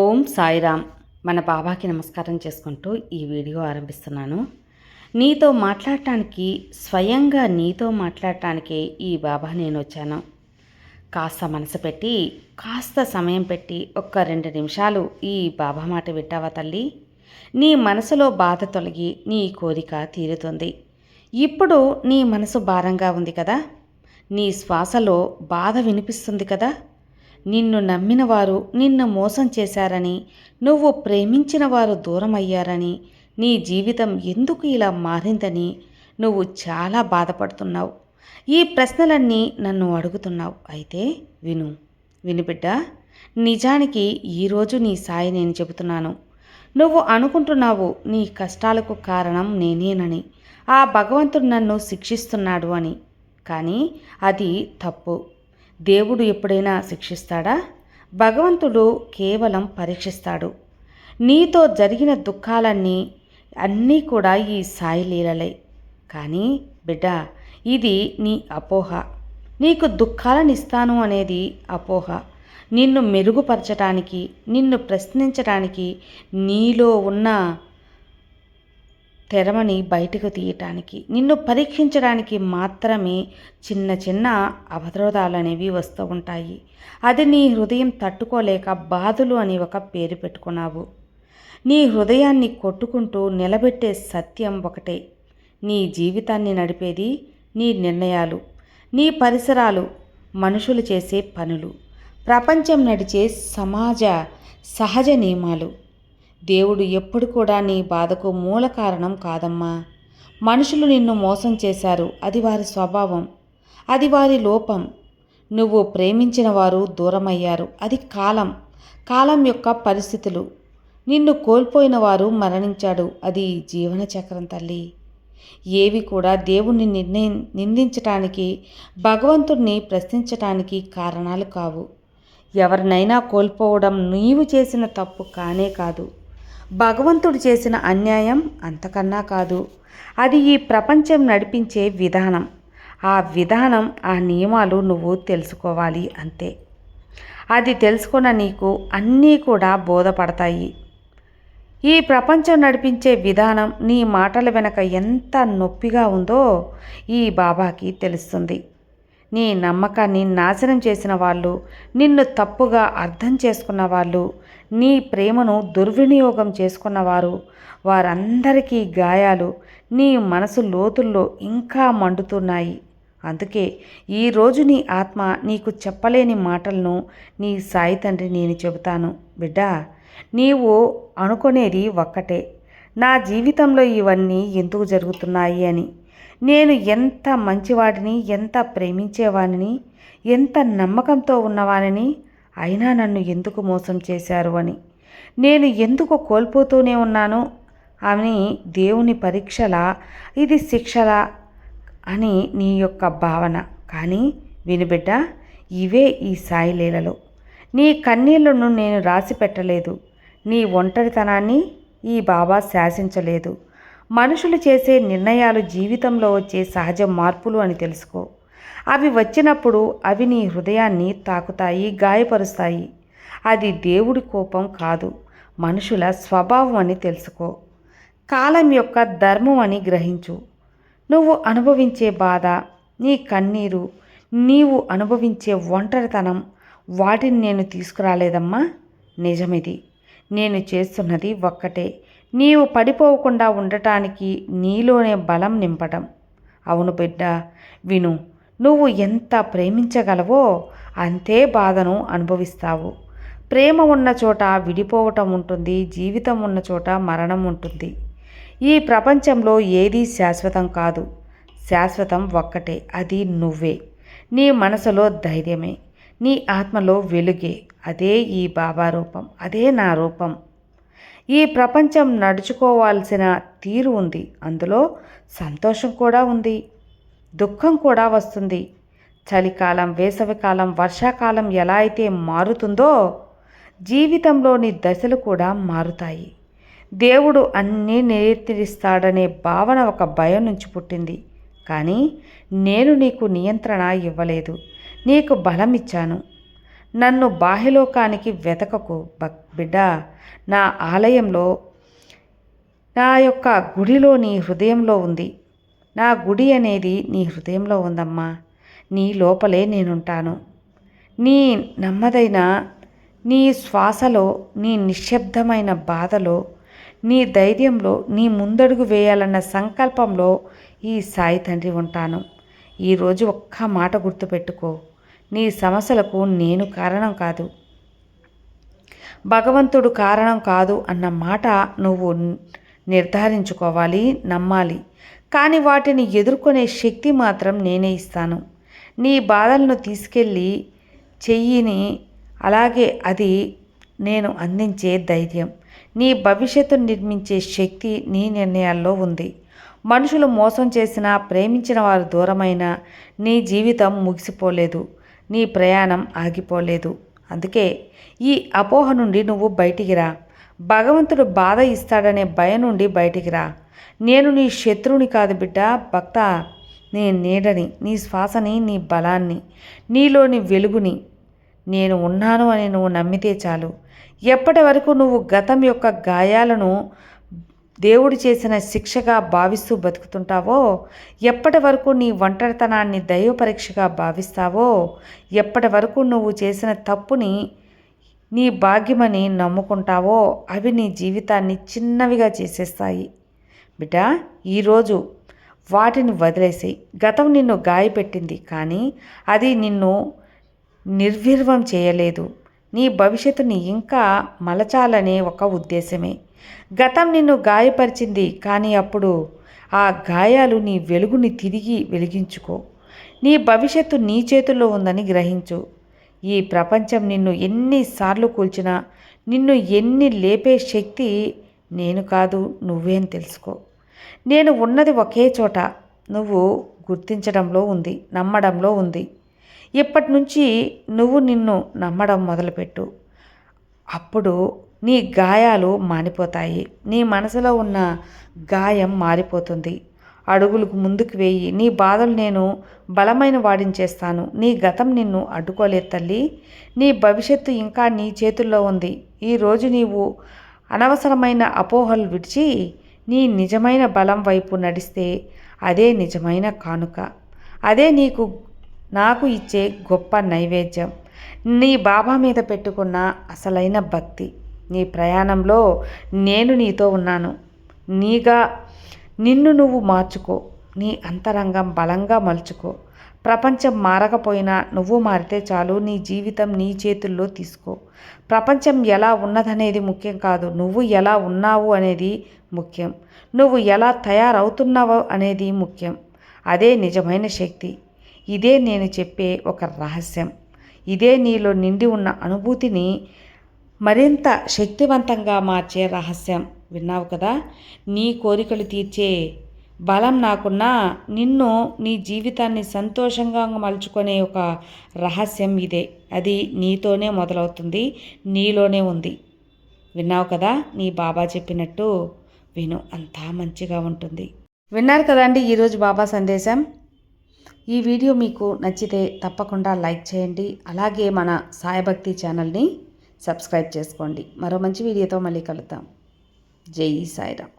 ఓం సాయిరామ్. మన బాబాకి నమస్కారం చేసుకుంటూ ఈ వీడియో ఆరంభిస్తున్నాను. నీతో మాట్లాడటానికి, స్వయంగా నీతో మాట్లాడటానికే ఈ బాబా నేను వచ్చాను. కాస్త మనసు పెట్టి, కాస్త సమయం పెట్టి ఒక్క 2 నిమిషాలు ఈ బాబా మాట వింటావా తల్లి? నీ మనసులో బాధ తొలగి నీ కోరిక తీరుతుంది. ఇప్పుడు నీ మనసు భారంగా ఉంది కదా? నీ శ్వాసలో బాధ వినిపిస్తుంది కదా? నిన్ను నమ్మిన వారు నిన్ను మోసం చేశారని, నువ్వు ప్రేమించిన వారు దూరమయ్యారని, నీ జీవితం ఎందుకు ఇలా మారిందని నువ్వు చాలా బాధపడుతున్నావు. ఈ ప్రశ్నలన్నీ నన్ను అడుగుతున్నావు. అయితే విను బిడ్డ. నిజానికి ఈరోజు నీ సాయి నేను చెబుతున్నాను. నువ్వు అనుకుంటున్నావు నీ కష్టాలకు కారణం నేనేనని, ఆ భగవంతుడు నన్ను శిక్షిస్తున్నాడు అని. కానీ అది తప్పు. దేవుడు ఎప్పుడైనా శిక్షిస్తాడా? భగవంతుడు కేవలం పరీక్షిస్తాడు. నీతో జరిగిన దుఃఖాలన్నీ అన్నీ కూడా ఈ సాయి లీలలే. కానీ బిడ్డ, ఇది నీ అపోహ. నీకు దుఃఖాలను ఇస్తాను అనేది అపోహ. నిన్ను మెరుగుపరచడానికి, నిన్ను ప్రశ్నించడానికి, నీలో ఉన్న తెరమని బయటకు తీయటానికి, నిన్ను పరీక్షించడానికి మాత్రమే చిన్న చిన్న అవరోధాలు అనేవి వస్తూ ఉంటాయి. అది నీ హృదయం తట్టుకోలేక బాధలు అని ఒక పేరు పెట్టుకున్నావు. నీ హృదయాన్ని కొట్టుకుంటూ నిలబెట్టే సత్యం ఒకటే. నీ జీవితాన్ని నడిపేది నీ నిర్ణయాలు, నీ పరిసరాలు, మనుషులు చేసే పనులు, ప్రపంచం నడిచే సహజ నియమాలు. దేవుడు ఎప్పుడు కూడా నీ బాధకు మూల కారణం కాదమ్మా. మనుషులు నిన్ను మోసం చేశారు, అది వారి స్వభావం, అది వారి లోపం. నువ్వు ప్రేమించిన వారు దూరమయ్యారు, అది కాలం యొక్క పరిస్థితులు. నిన్ను కోల్పోయిన వారు మరణించాడు, అది జీవన చక్రం తల్లి. ఏవి కూడా దేవుణ్ణి నిందించటానికి, భగవంతుణ్ణి ప్రశ్నించటానికి కారణాలు కావు. ఎవరినైనా కోల్పోవడం నీవు చేసిన తప్పు కానే కాదు. భగవంతుడు చేసిన అన్యాయం అంతకన్నా కాదు. అది ఈ ప్రపంచం నడిపించే విధానం. ఆ విధానం, ఆ నియమాలు నువ్వు తెలుసుకోవాలి అంతే. అది తెలుసుకున్న నీకు అన్నీ కూడా బోధపడతాయి. ఈ ప్రపంచం నడిపించే విధానం నీ మాటల వెనక ఎంత నొప్పిగా ఉందో ఈ బాబాకి తెలుస్తుంది. నీ నమ్మకాన్ని నాశనం చేసిన వాళ్ళు, నిన్ను తప్పుగా అర్థం చేసుకున్న వాళ్ళు, నీ ప్రేమను దుర్వినియోగం చేసుకున్నవారు, వారందరికీ గాయాలు నీ మనసు లోతుల్లో ఇంకా మండుతున్నాయి. అందుకే ఈరోజు నీ ఆత్మ నీకు చెప్పలేని మాటలను నీ సాయి తండ్రి నేను చెబుతాను. బిడ్డా, నీవు అనుకునేది ఒక్కటే, నా జీవితంలో ఇవన్నీ ఎందుకు జరుగుతున్నాయి అని. నేను ఎంత మంచివాడిని, ఎంత ప్రేమించేవాడిని, ఎంత నమ్మకంతో ఉన్నవాడిని, అయినా నన్ను ఎందుకు మోసం చేశారు అని, నేను ఎందుకు కోల్పోతూనే ఉన్నాను అని దేవుని పరీక్షలా, ఇది శిక్షలా అని నీ యొక్క భావన. కానీ వినుబిడ్డ, ఇవే ఈ సాయి లీలలో. నీ కన్నీళ్లను నేను రాసి పెట్టలేదు, నీ ఒంటరితనాన్ని ఈ బాబా శాసించలేదు. మనుషులు చేసే నిర్ణయాలు జీవితంలో వచ్చే సహజ మార్పులు అని తెలుసుకో. అవి వచ్చినప్పుడు అవి నీ హృదయాన్ని తాకుతాయి, గాయపరుస్తాయి. అది దేవుడి కోపం కాదు, మనుషుల స్వభావం అని తెలుసుకో. కాలం యొక్క ధర్మం అని గ్రహించు. నువ్వు అనుభవించే బాధ, నీ కన్నీరు, నీవు అనుభవించే ఒంటరితనం, వాటిని నేను తీసుకురాలేదమ్మా. నిజమిది. నేను చేస్తున్నది ఒక్కటే, నీవు పడిపోకుండా ఉండటానికి నీలోనే బలం నింపడం. అవును బిడ్డ, విను. నువ్వు ఎంత ప్రేమించగలవో అంతే బాధను అనుభవిస్తావు. ప్రేమ ఉన్న చోట విడిపోవటం ఉంటుంది, జీవితం ఉన్న చోట మరణం ఉంటుంది. ఈ ప్రపంచంలో ఏదీ శాశ్వతం కాదు. శాశ్వతం ఒక్కటే, అది నువ్వే. నీ మనసులో ధైర్యమే, నీ ఆత్మలో వెలుగే. అదే ఈ బాబా రూపం, అదే నా రూపం. ఈ ప్రపంచం నడుచుకోవాల్సిన తీరు ఉంది, అందులో సంతోషం కూడా ఉంది, దుఃఖం కూడా వస్తుంది. చలికాలం, వేసవికాలం, వర్షాకాలం ఎలా అయితే మారుతుందో జీవితంలోని దశలు కూడా మారుతాయి. దేవుడు అన్నీ నియంత్రిస్తాడనే భావన ఒక భయం నుంచి పుట్టింది. కానీ నేను నీకు నియంత్రణ ఇవ్వలేదు, నీకు బలం ఇచ్చాను. నన్ను బాహ్యలోకానికి వెతకకు బిడ్డ. నా ఆలయంలో, నా యొక్క గుడిలో నీ హృదయంలో ఉంది. నా గుడి అనేది నీ హృదయంలో ఉందమ్మా. నీ లోపలే నేనుంటాను. నీ నెమ్మదైన నీ శ్వాసలో, నీ నిశ్శబ్దమైన బాధలో, నీ ధైర్యంలో, నీ ముందడుగు వేయాలన్న సంకల్పంలో ఈ సాయి తండ్రి ఉంటాను. ఈరోజు ఒక్క మాట గుర్తుపెట్టుకో, నీ సమస్యలకు నేను కారణం కాదు, భగవంతుడు కారణం కాదు అన్న మాట నువ్వు నిర్ధారించుకోవాలి, నమ్మాలి. కానీ వాటిని ఎదుర్కొనే శక్తి మాత్రం నేనే ఇస్తాను. నీ బాధలను తీసుకెళ్ళి చెయ్యిని, అలాగే అది నేను అందించే ధైర్యం. నీ భవిష్యత్తును నిర్మించే శక్తి నీ నిర్ణయాల్లో ఉంది. మనుషులు మోసం చేసినా, ప్రేమించిన వారు దూరమైనా నీ జీవితం ముగిసిపోలేదు, నీ ప్రయాణం ఆగిపోలేదు. అందుకే ఈ అపోహ నుండి నువ్వు బయటికి రా. భగవంతుడు బాధ ఇస్తాడనే భయం నుండి బయటికి రా. నేను నీ శత్రువుని కాదు బిడ్డ, భక్త. నీ నీడని, నీ శ్వాసని, నీ బలాన్ని, నీలోని వెలుగుని. నేను ఉన్నాను అని నువ్వు నమ్మితే చాలు. ఎప్పటి వరకు నువ్వు గతం యొక్క గాయాలను దేవుడు చేసిన శిక్షగా భావిస్తూ బతుకుతుంటావో, ఎప్పటి వరకు నీ ఒంటరితనాన్ని దైవ పరీక్షగా భావిస్తావో, ఎప్పటి వరకు నువ్వు చేసిన తప్పుని నీ భాగ్యమని నమ్ముకుంటావో, అవి నీ జీవితాన్ని చిన్నవిగా చేసేస్తాయి. బిడ్డ, ఈరోజు వాటిని వదిలేసి. గతం నిన్ను గాయపెట్టింది, కానీ అది నిన్ను నిర్విర్వం చేయలేదు. నీ భవిష్యత్తుని ఇంకా మలచాలనే ఒక ఉద్దేశమే. గతం నిన్ను గాయపరిచింది, కానీ అప్పుడు ఆ గాయాలు నీ వెలుగుని తిరిగి వెలిగించుకో. నీ భవిష్యత్తు నీ చేతుల్లో ఉందని గ్రహించు. ఈ ప్రపంచం నిన్ను ఎన్నిసార్లు కూల్చినా, నిన్ను ఎన్ని లేపే శక్తి నేను కాదు, నువ్వేం తెలుసుకో. నేను ఉన్నది ఒకే చోట. నువ్వు గుర్తించడంలో ఉంది, నమ్మడంలో ఉంది. ఇప్పటి నుంచి నువ్వు నిన్ను నమ్మడం మొదలుపెట్టు. అప్పుడు నీ గాయాలు మానిపోతాయి. నీ మనసులో ఉన్న గాయం మారిపోతుంది. అడుగులకు ముందుకు వేయి. నీ బాధలు నేను బలమైన వాడించేస్తాను. నీ గతం నిన్ను అడ్డుకోలేదు తల్లి. నీ భవిష్యత్తు ఇంకా నీ చేతుల్లో ఉంది. ఈరోజు నీవు అనవసరమైన అపోహలు విడిచి నీ నిజమైన బలం వైపు నడిస్తే అదే నిజమైన కానుక. అదే నాకు ఇచ్చే గొప్ప నైవేద్యం. నీ బాబా మీద పెట్టుకున్న అసలైన భక్తి. నీ ప్రయాణంలో నేను నీతో ఉన్నాను. నిన్ను నువ్వు మార్చుకో. నీ అంతరంగం బలంగా మలుచుకో. ప్రపంచం మారకపోయినా నువ్వు మారితే చాలు. నీ జీవితం నీ చేతుల్లో తీసుకో. ప్రపంచం ఎలా ఉన్నదనేది ముఖ్యం కాదు, నువ్వు ఎలా ఉన్నావు అనేది ముఖ్యం. నువ్వు ఎలా తయారవుతున్నావు అనేది ముఖ్యం. అదే నిజమైన శక్తి. ఇదే నేను చెప్పే ఒక రహస్యం. ఇదే నీలో నిండి ఉన్న అనుభూతిని మరింత శక్తివంతంగా మార్చే రహస్యం. విన్నావు కదా? నీ కోరికలు తీర్చే బలం నాకున్నా, నీ జీవితాన్ని సంతోషంగా మలుచుకునే ఒక రహస్యం ఇదే. అది నీతోనే మొదలవుతుంది, నీలోనే ఉంది. విన్నావు కదా? నీ బాబా చెప్పినట్టు విను, అంతా మంచిగా ఉంటుంది. విన్నారు కదండి ఈరోజు బాబా సందేశం. ఈ వీడియో మీకు నచ్చితే తప్పకుండా లైక్ చేయండి. అలాగే మన సాయిభక్తి ఛానల్ని సబ్స్క్రైబ్ చేసుకోండి. మరో మంచి వీడియోతో మళ్ళీ కలుద్దాం. జై సాయిరామ్.